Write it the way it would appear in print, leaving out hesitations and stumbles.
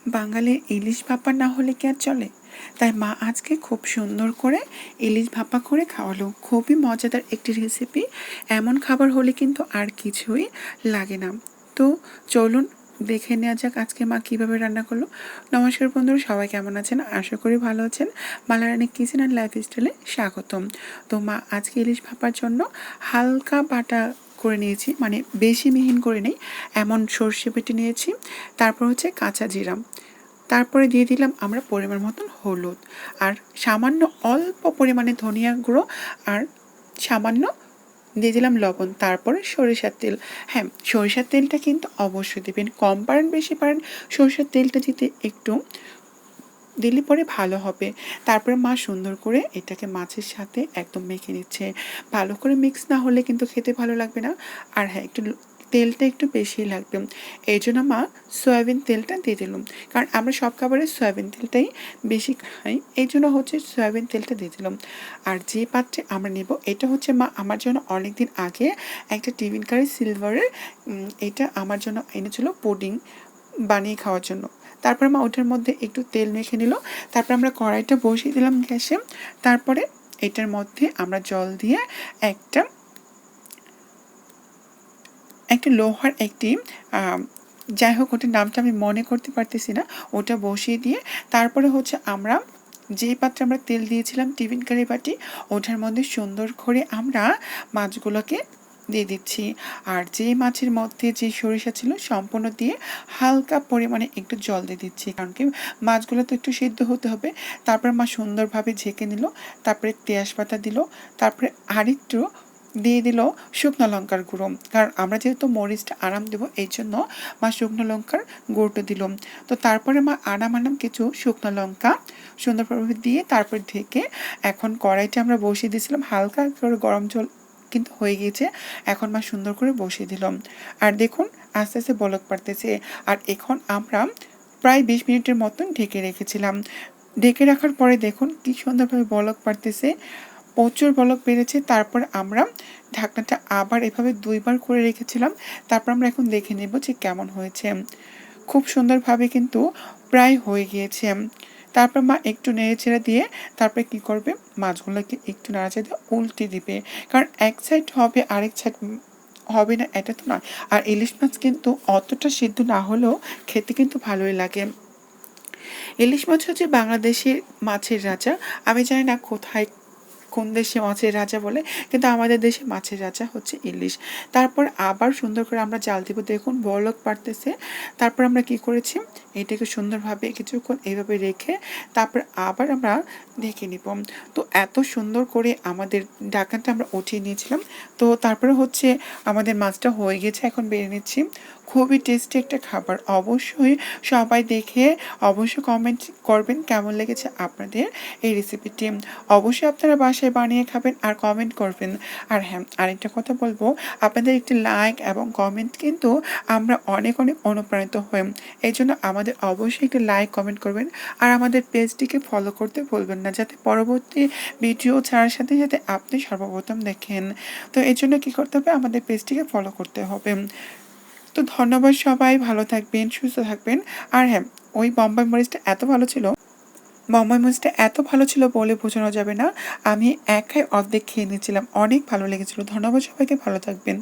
বাঙালির ইলিশ ভাপা না হলে কি আর চলে? তাই মা আজকে খুব সুন্দর করে ইলিশ ভাপা করে খাওয়ালো। খুবই মজাদার একটি রেসিপি। এমন খাবার হলে কিন্তু আর কিছুই লাগে না। তো চলুন দেখে নেওয়া যাক আজকে মা কীভাবে রান্না করলো। নমস্কার বন্ধুরা, সবাই কেমন আছেন? আশা করি ভালো আছেন। মালারানী কিচেন অ্যান্ড লাইফস্টাইলে স্বাগতম। তো মা আজকে ইলিশ ভাপার জন্য হালকা বাটা করে নিয়েছি, মানে বেশি মিহিন করে নেই, এমন সর্ষে বেটে নিয়েছি। তারপর হচ্ছে কাঁচা জিরা, তারপরে দিয়ে দিলাম আমরা পরিমাণ মতন হলুদ, আর সামান্য অল্প পরিমাণে ধনিয়া গুঁড়ো, আর সামান্য দিয়ে দিলাম লবণ। তারপরে সরিষার তেল। হ্যাঁ, সরিষার তেলটা কিন্তু অবশ্যই দেবেন, কম পারেন বেশি পারেন সরিষার তেলটা দিতে একটু দিলে পরে ভালো হবে। তারপরে মা সুন্দর করে এটাকে মাছের সাথে একদম মেখে নিচ্ছে। ভালো করে মিক্স না হলে কিন্তু খেতে ভালো লাগবে না। আর হ্যাঁ, একটু তেলটা একটু বেশি লাগবে, এই জন্য মা সয়াবিন তেলটা দিয়ে দিলাম, কারণ আমরা সব খাবারে সয়াবিন তেলটাই বেশি খাই, এই জন্য হচ্ছে সয়াবিন তেলটা দিয়ে দিলাম। আর যে পাত্রে আমরা নেব, এটা হচ্ছে মা আমার জন্য অনেক দিন আগে একটা টিফিন কারি সিলভারের, এটা আমার জন্য এনেছিল পুডিং বানিয়ে খাওয়ার জন্য। তারপর মা ওটার মধ্যে একটু তেল মেখে নিল। তারপর আমরা কড়াইটা বসিয়ে দিলাম গ্যাসে। তারপরে এটার মধ্যে আমরা জল দিয়ে একটা লোহার একটি যাই হোক, ওটার নামটা আমি মনে করতে পারতেছি না, ওটা বসিয়ে দিয়ে তারপরে হচ্ছে আমরা যে পাত্রে আমরা তেল দিয়েছিলাম টিফিন কারি বাটি, ওটার মধ্যে সুন্দর করে আমরা মাছগুলোকে দিয়ে দিচ্ছি। আর যে মাছের মধ্যে যে সরিষা ছিল সম্পূর্ণ দিয়ে হালকা পরিমাণে একটু জল দিয়ে দিচ্ছি, কারণ কি মাছগুলো তো একটু সিদ্ধ হতে হবে। তারপর মা সুন্দরভাবে ঝেঁকে নিল। তারপরে তেজপাতা দিল। তারপরে আরেকটু দিয়ে দিল শুকনো লঙ্কার গুঁড়ো, কারণ আমরা যেহেতু মরিচটা আরাম দেবো এই জন্য মা শুকনো লঙ্কার গুঁড়োটা দিল। তো তারপরে মা আনাম কিছু শুকনো লঙ্কা সুন্দরভাবে দিয়ে তারপর ঢেকে এখন কড়াইটা আমরা বসিয়ে দিয়েছিলাম, হালকা করে গরম জল কিন্তু হয়ে গিয়েছে। এখন মা সুন্দর করে বসিয়ে দিলাম। আর দেখুন আস্তে আস্তে বলক পাড়তেছে। আর এখন আমরা প্রায় 20 মিনিটের মতন ঢেকে রেখেছিলাম। ঢেকে রাখার পরে দেখুন কি সুন্দরভাবে বলক পাড়তেছে, প্রচুর বলক বেড়েছে। তারপর আমরা ঢাকনাটা আবার এভাবে 2বার করে রেখেছিলাম। তারপর আমরা এখন দেখে নেব যে কেমন হয়েছে। খুব সুন্দরভাবে কিন্তু প্রায় হয়ে গিয়েছে। তারপর মা একটু নেড়েচেড়ে দিয়ে তারপরে কি করবে, মাছগুলোকে একটু নাড়াচাড়া দিয়ে উল্টে দিবে, কারণ এক সাইড হবে আরেক সাইড হবে না এটা তো নয়। আর ইলিশ মাছ কিন্তু অতটা সিদ্ধ না হলেও খেতে কিন্তু ভালোই লাগে। ইলিশ মাছ হচ্ছে বাংলাদেশের মাছের রাজা। আমি জানি না কোথায় কোন দেশে মাছের রাজা বলে, কিন্তু আমাদের দেশে মাছের রাজা হচ্ছে ইলিশ। তারপর আবার সুন্দর করে আমরা জাল দিব। দেখুন বলক পাড়তেছে। তারপর আমরা কি করেছি, এটাকে সুন্দরভাবে কিছুক্ষণ এইভাবে রেখে তারপর আবার আমরা ঢেকে নিব। তো এত সুন্দর করে আমাদের ঢাকনাটা আমরা উঠিয়ে নিয়েছিলাম। তো তারপরে হচ্ছে আমাদের মাছটা হয়ে গেছে, এখন বেড়ে নিচ্ছি। খুবই টেস্টি একটা খাবার। অবশ্যই সবাই দেখে অবশ্যই কমেন্ট করবেন কেমন লেগেছে আপনাদের এই রেসিপিটি। অবশ্যই আপনারা বাসায় বানিয়ে খাবেন আর কমেন্ট করবেন। আর হ্যাঁ, আরেকটা কথা বলবো, আপনাদের একটি লাইক এবং কমেন্ট কিন্তু আমরা অনেক অনুপ্রাণিত হই। এই জন্য আমাদের অবশ্যই একটি লাইক কমেন্ট করবেন, আর আমাদের পেজটিকে ফলো করতে ভুলবেন না, যাতে পরবর্তী ভিডিও ছাড়ার সাথে সাথে আপনি সর্বপ্রথম দেখেন। তো এই জন্য কী করতে হবে, আমাদের পেজটিকে ফলো করতে হবে। তো ধন্যবাদ, সবাই ভালো থাকবেন, সুস্থ থাকবেন। আর হ্যাঁ, ওই বোম্বাই মরিচটা এত ভালো ছিল বলে বোঝানো যাবে না। আমি একাই অর্ধেক খেয়ে নিয়েছিলাম, অনেক ভালো লেগেছিল। ধন্যবাদ সবাইকে, ভালো থাকবেন।